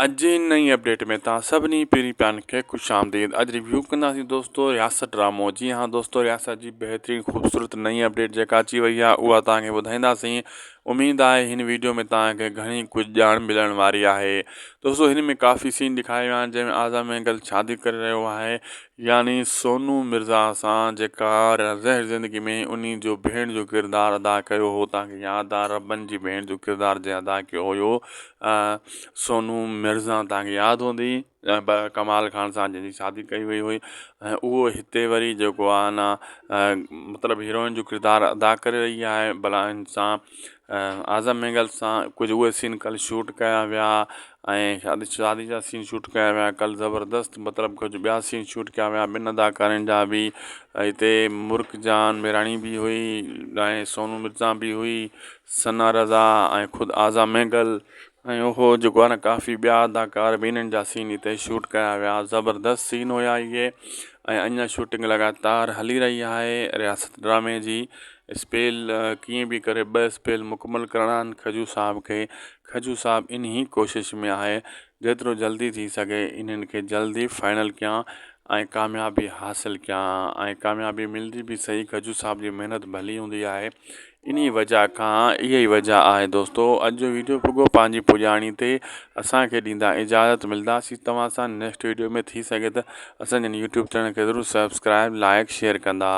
अॼु जी नई अपडेट में तव्हां सभिनी पहिरीं प्यान खे ख़ुशि आमदीद। अॼु रिव्यू कंदासीं दोस्तो रियासत ड्रामो। जी हाँ दोस्तो, रियासत जी बहितरीनु ख़ूबसूरत नई अपडेट जेका अची वई आहे उहा तव्हांखे ॿुधाईंदासीं। उमेदु आहे हिन वीडियो में तव्हांखे घणी कुझु ॼाण मिलण वारी आहे। दोस्तो, हिन में काफ़ी सीन ॾेखारिया विया आहिनि जंहिंमें आज़म महंगल शादी करे रहियो आहे, यानी सोनू मिर्ज़ा सां, जेका ज़हर ज़िंदगी में उन जो भेण जो किरदारु अदा कयो हो। तव्हांखे यादि आहे रबन जी भेण जो किरदारु जंहिं अदा कयो हुयो सोनू मिर्ज़ा, तव्हांखे यादि हूंदी कमाल खान सां जंहिंजी शादी कई वई हुई। ऐं उहो हिते वरी जेको आहे न मतिलबु हीरोइन जो किरदारु अदा करे रही आहे भला हिन सां आज़म महंगल सां। कुझु उहे सीन कल्ह शूट कया विया ऐं शादी जा सीन शूट कया विया कल्ह ज़बरदस्तु। मतिलबु कुझु ॿिया सीन शूट कया विया ॿिनि अदाकारनि जा बि। हिते मुर्कजान मेराणी बि हुई ऐं सोनू मिर्ज़ा बि हुई, सना रज़ा ऐं ख़ुदि आज़म महंगल ऐं उहो जेको आहे न काफ़ी ॿिया अदाकार बि इन्हनि जा सीन हिते शूट कया विया। ज़बरदस्तु सीन हुया इहे ऐं अञा शूटिंग लॻातार हली रही आहे रियासत ड्रामे जी। स्पेल कीअं बि करे 2 स्पेल मुकमल करणा आहिनि खजू साहब खे। खजू साहब इन ई कोशिशि में आहे जेतिरो जल्दी थी सघे इन्हनि खे जल्दी फाइनल कयां ऐं कामयाबी हासिलु कयां। ऐं कामयाबी मिलंदी बि सही, खजू साहब जी महिनत भली हूंदी आहे। इन वजह खां इहा ई वजह आहे दोस्तो। अॼु जो वीडियो पुॻो पंहिंजी पुॼाणी ते। असांखे ॾींदा इजाज़त, मिलंदासीं तव्हां सां नेक्स्ट वीडियो में। थी सघे त असांजे यूट्यूब चैनल खे ज़रूरु सब्सक्राइब लाइक शेयर कंदा।